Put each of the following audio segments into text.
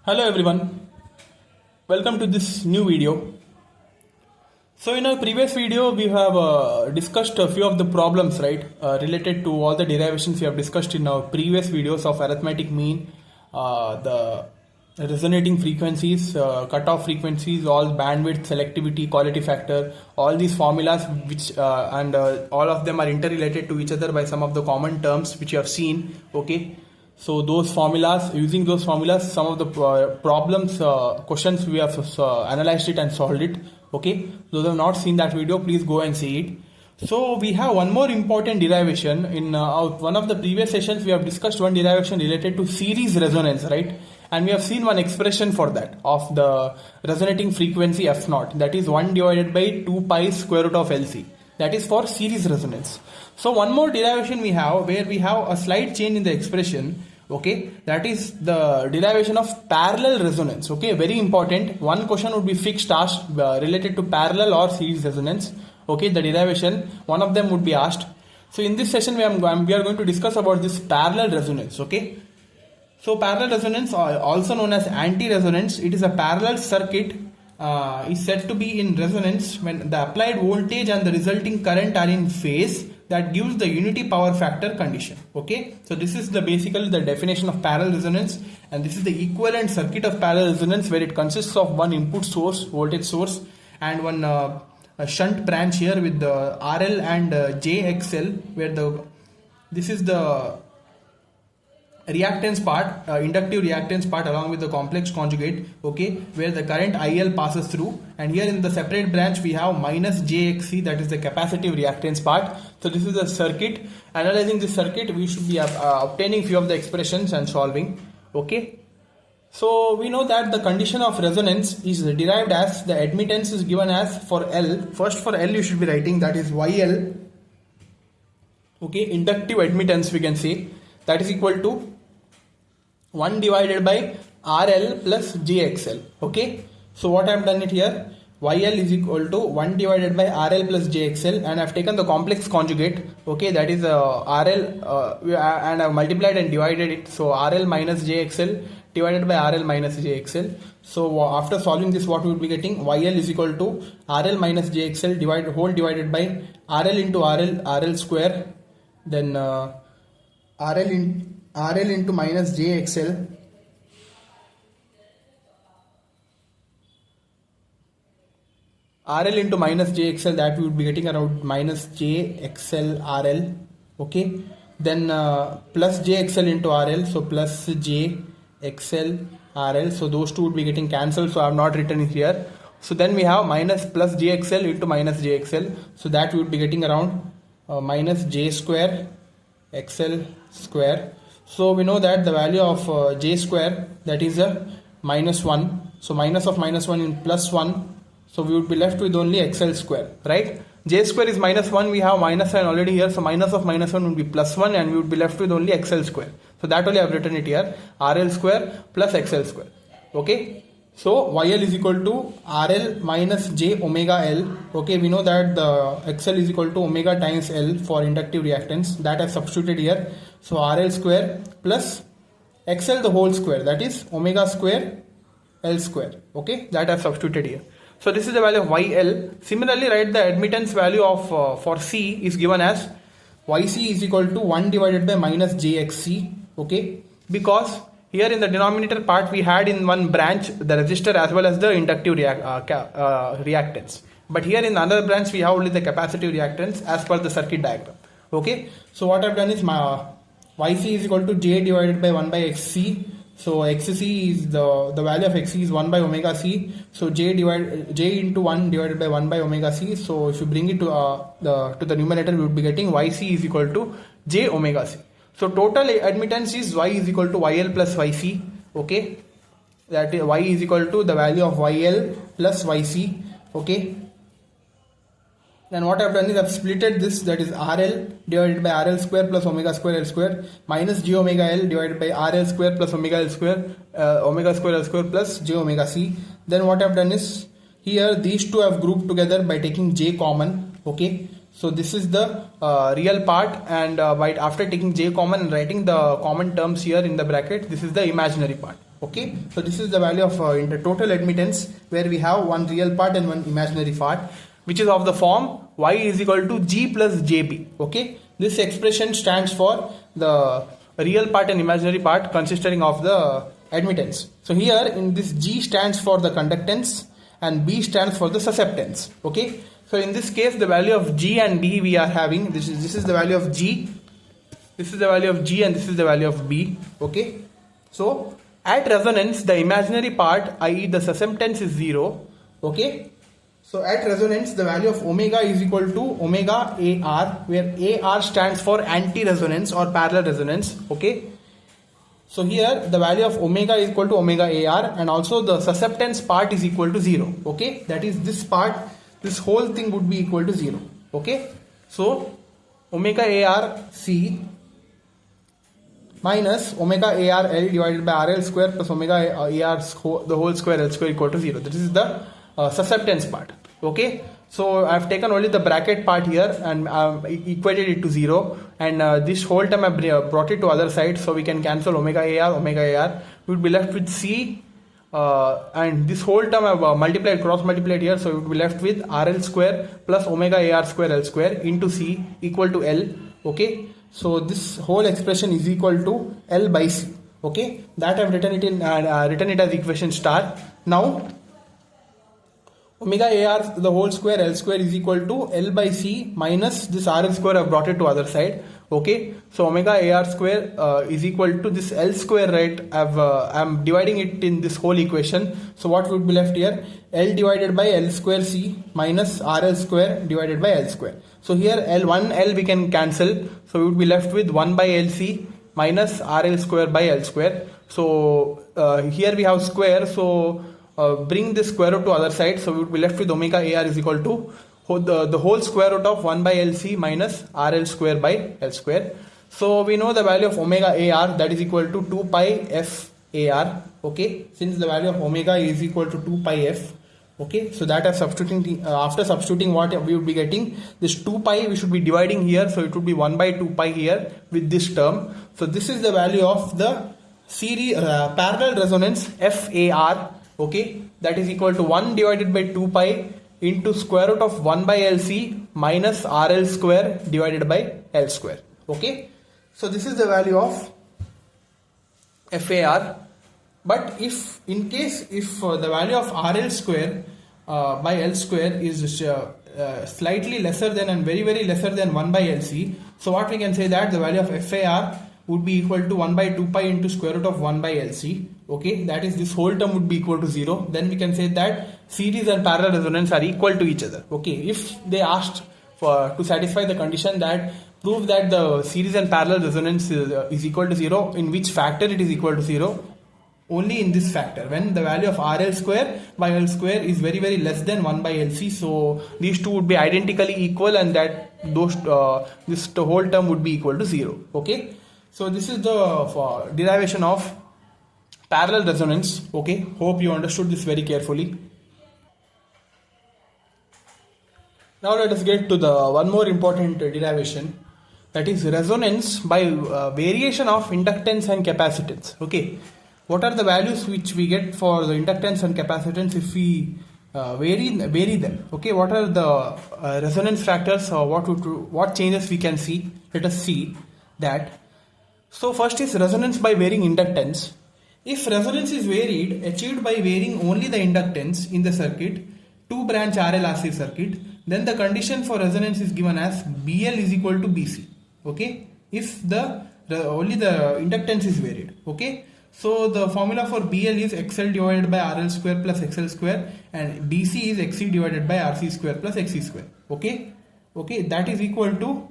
Hello everyone, welcome to this new video. So in our previous video we have discussed a few of the problems, right, related to all the derivations we have discussed in our previous videos of arithmetic mean, the resonating frequencies, cutoff frequencies, all bandwidth, selectivity, quality factor, all these formulas which and all of them are interrelated to each other by some of the common terms which you have seen, okay. So those formulas, using those formulas, some of the problems, questions we have analyzed it and solved it. Okay, those who have not seen that video, please go and see it. So we have one more important derivation. In one of the previous sessions, we have discussed one derivation related to series resonance, right? And we have seen one expression for that of the resonating frequency f0. That is 1 divided by 2 pi square root of LC. That is for series resonance. So one more derivation we have where we have a slight change in the expression. Okay, that is the derivation of parallel resonance. Okay, very important. One question would be fixed asked related to parallel or series resonance. Okay, the derivation, one of them would be asked. So in this session we are going to discuss about this parallel resonance. Okay, so parallel resonance, also known as anti-resonance, it is a parallel circuit is said to be in resonance when the applied voltage and the resulting current are in phase. That gives the unity power factor condition. Okay, so this is basically the definition of parallel resonance, and this is the equivalent circuit of parallel resonance where it consists of one input source, voltage source, and one a shunt branch here with the RL and JXL, where this is the reactance part, inductive reactance part along with the complex conjugate, okay, where the current IL passes through, and here in the separate branch we have minus JXC, that is the capacitive reactance part. So this is the circuit. Analyzing this circuit, we should be obtaining few of the expressions and solving. Okay, so we know that the condition of resonance is derived as the admittance is given as for L. First for L you should be writing that is YL. Okay, inductive admittance we can say, that is equal to 1 divided by RL plus JXL. Okay, so what I have done it here, YL is equal to 1 divided by RL plus JXL, and I have taken the complex conjugate. Okay, that is RL and I have multiplied and divided it. So RL minus JXL divided by RL minus JXL. So after solving this, what we will be getting, YL is equal to RL minus JXL divided by RL into RL square, then RL into minus JXL RL into minus JXL, that we would be getting around minus JXL RL. Okay, then plus JXL into RL, so plus JXL RL, so those two would be getting cancelled, so I have not written it here. So then we have minus plus JXL into minus JXL, so that we would be getting around minus J square XL square. So we know that the value of J square, that is a minus 1. So minus of minus 1 in plus 1. So we would be left with only XL square, right? J square is minus 1. We have minus sign already here. So minus of minus 1 would be plus 1, and we would be left with only XL square. So that only I have written it here. RL square plus XL square. Okay. So YL is equal to RL minus J omega L. Okay, we know that the XL is equal to omega times L for inductive reactance. That I have substituted here. So RL square plus XL the whole square, that is omega square L square. Okay, that I have substituted here. So this is the value of YL. Similarly, write the admittance value of for C is given as YC is equal to 1 divided by minus JXC. Okay, because here in the denominator part we had in one branch the resistor as well as the inductive reactance. But here in another branch we have only the capacitive reactance as per the circuit diagram. Okay, so what I have done is my YC is equal to J divided by 1 by XC. So XC is the value of XC is 1 by omega C. So J into 1 divided by 1 by omega C. So if you bring it to the numerator, we would be getting YC is equal to J omega C. So total admittance is Y is equal to YL plus YC. Okay, that is Y is equal to the value of YL plus YC. Okay, then what I have done is I have splitted this, that is RL divided by RL square plus omega square L square minus J omega L divided by RL square plus omega L square omega square L square plus J omega C. Then what I have done is here these two I have grouped together by taking J common. Okay, So this is the real part, and after taking j common and writing the common terms here in the bracket, this is the imaginary part. Okay, so this is the value of in the total admittance, where we have one real part and one imaginary part, which is of the form y is equal to g plus jb. Okay, this expression stands for the real part and imaginary part consisting of the admittance. So here in this g stands for the conductance and b stands for the susceptance. Okay, so in this case the value of g and b we are having, this is the value of g, this is the value of g, and this is the value of b. Okay, so at resonance, the imaginary part, i.e. the susceptance, is 0. Okay. So at resonance, the value of omega is equal to omega AR, where AR stands for anti-resonance or parallel resonance. Okay. So here the value of omega is equal to omega AR, and also the susceptance part is equal to 0. Okay. That is, this part, this whole thing would be equal to 0. Okay. So omega AR C minus omega AR L divided by RL square plus omega AR the whole square L square equal to 0. This is the susceptance part. Okay, so I have taken only the bracket part here and equated it to 0, and this whole term I brought it to other side, so we can cancel omega AR. We would be left with C, and this whole term I have cross multiplied here, so we would be left with RL square plus omega AR square L square into C equal to L. Okay, so this whole expression is equal to L by C. Okay, that I have written it in written it as equation star. Now omega AR the whole square L square is equal to L by C minus this RL square I have brought it to other side. Okay, so omega AR square is equal to this L square, right? I am dividing it in this whole equation. So what would be left here? L divided by L square C minus RL square divided by L square. So here L we can cancel, so we would be left with 1 by LC minus RL square by L square. So here we have square, so bring this square root to other side, so we would be left with omega AR is equal to the whole square root of 1 by LC minus RL square by L square. So we know the value of omega AR, that is equal to 2 pi f AR. Okay, since the value of omega is equal to 2 pi f. Okay, so that after substituting what we would be getting, this 2 pi we should be dividing here, so it would be 1 by 2 pi here with this term. So this is the value of the series parallel resonance FAR. Okay, that is equal to 1 divided by 2 pi into square root of 1 by LC minus RL square divided by L square. Okay, so this is the value of FAR. But if in case the value of RL square by L square is slightly lesser than and very lesser than 1 by LC, so what we can say that the value of FAR would be equal to 1 by 2 pi into square root of 1 by LC. Okay, that is, this whole term would be equal to 0. Then we can say that series and parallel resonance are equal to each other. Okay, if they asked to satisfy the condition that prove that the series and parallel resonance is equal to 0, in which factor it is equal to 0? Only in this factor, when the value of RL square by L square is very less than 1 by LC, so these two would be identically equal, and that the whole term would be equal to 0. Okay, so this is the derivation of parallel resonance. Okay, hope you understood this very carefully. Now let us get to the one more important derivation, that is resonance by variation of inductance and capacitance. Okay, what are the values which we get for the inductance and capacitance if we vary them? Okay, what are the resonance factors, or what changes we can see? Let us see that. So first is resonance by varying inductance. If resonance is varied, achieved by varying only the inductance in the circuit, 2-branch RLRC circuit, then the condition for resonance is given as BL is equal to BC. Okay, if only the inductance is varied. Okay, so the formula for BL is XL divided by RL square plus XL square, and BC is XC divided by RC square plus XC square. Okay, that is equal to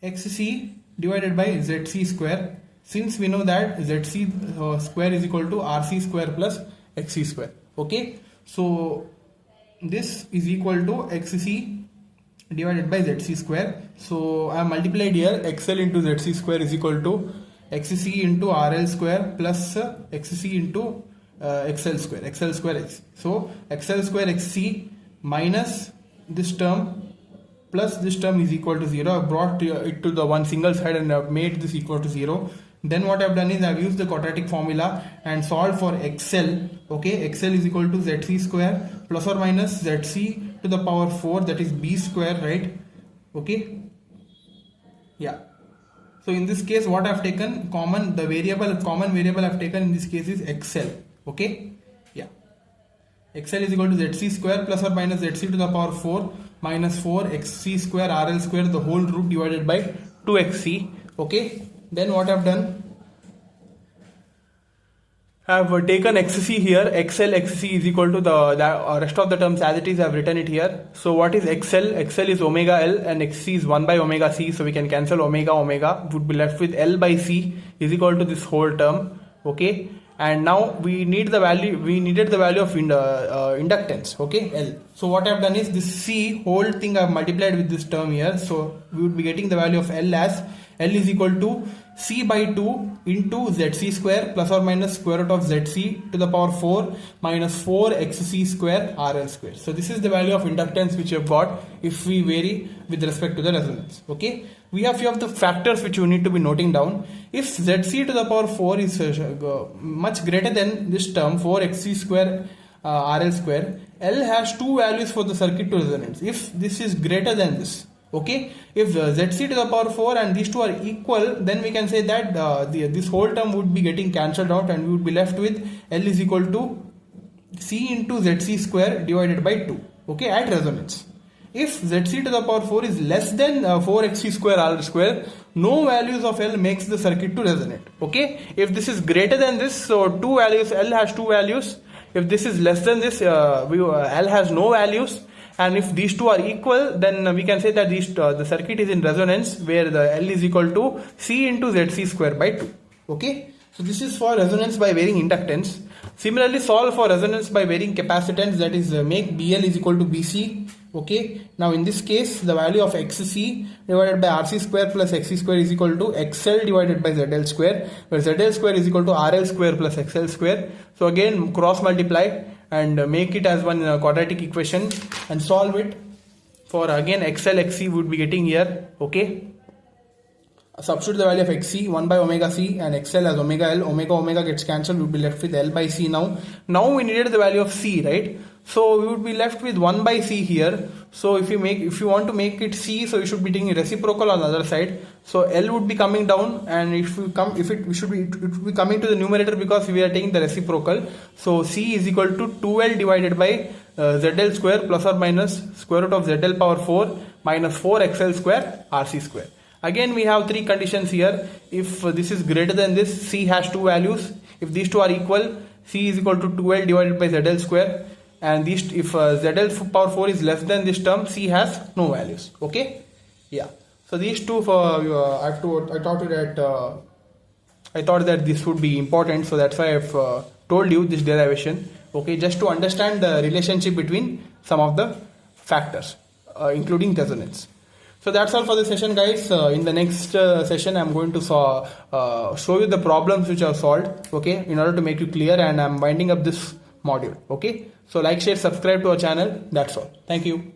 XC divided by ZC square, since we know that ZC square is equal to RC square plus XC square. Okay, so this is equal to XC divided by ZC square. So I have multiplied here, XL into ZC square is equal to XC into RL square plus XC into XL square XC. So XL square XC minus this term plus this term is equal to 0. I brought it to the one single side and I have made this equal to 0. Then what I've done is I've used the quadratic formula and solved for XL. Okay, XL is equal to ZC square plus or minus ZC to the power 4, that is B square, right? Okay, yeah. So in this case, what I've taken common variable I've taken in this case is XL. Okay, yeah. XL is equal to ZC square plus or minus ZC to the power 4 minus 4 XC square RL square the whole root divided by 2XC. Okay, then what I've done, I've taken XC here. XL XC is equal to the rest of the terms as it is. I've written it here. So what is XL? XL is omega L and XC is 1 by omega C. So we can cancel omega. Would be left with L by C is equal to this whole term. Okay. And now we needed the value of inductance. Okay, L. So what I've done is this C whole thing I've multiplied with this term here. So we would be getting the value of L as L is equal to C by 2 into ZC square plus or minus square root of ZC to the power 4 minus 4 XC square RL square. So this is the value of inductance which you have got if we vary with respect to the resonance. Okay, we have few of the factors which you need to be noting down. If ZC to the power 4 is much greater than this term 4 XC square RL square, L has two values for the circuit to resonance. If this is greater than this, okay, if ZC to the power 4 and these two are equal, then we can say that this whole term would be getting cancelled out and we would be left with L is equal to C into ZC square divided by 2, okay, at resonance. If ZC to the power 4 is less than 4XC square RL square, no values of L makes the circuit to resonate. Okay, if this is greater than this, so two values, L has two values. If this is less than this, L has no values. And if these two are equal, then we can say that the circuit is in resonance where the L is equal to C into ZC square by 2. Okay, so this is for resonance by varying inductance. Similarly, solve for resonance by varying capacitance, that is make BL is equal to BC. Okay, now in this case the value of XC divided by RC square plus XC square is equal to XL divided by ZL square, where ZL square is equal to RL square plus XL square. So again cross multiply and make it as one quadratic equation and solve it for again XL XC would be getting here. Okay, substitute the value of XC 1 by omega C and XL as omega L. Omega gets cancelled, we will be left with L by C now. Now we needed the value of C, right? So we would be left with 1 by C here. So if you want to make it C, so you should be taking reciprocal on the other side. So L would be coming down, and it would be coming to the numerator because we are taking the reciprocal. So C is equal to 2L divided by ZL square plus or minus square root of ZL power 4 minus 4XL square RC square. Again we have three conditions here. If this is greater than this, C has two values. If these two are equal, C is equal to 2L divided by ZL square. And if ZL power 4 is less than this term, C has no values. Okay, yeah. So these two, I thought that this would be important, so that's why I've told you this derivation. Okay, just to understand the relationship between some of the factors, including resonance. So that's all for this session, guys. In the next session, I'm going to show you the problems which I've solved. Okay, in order to make you clear, and I'm winding up this module. Okay, so like, share, subscribe to our channel. That's all. Thank you.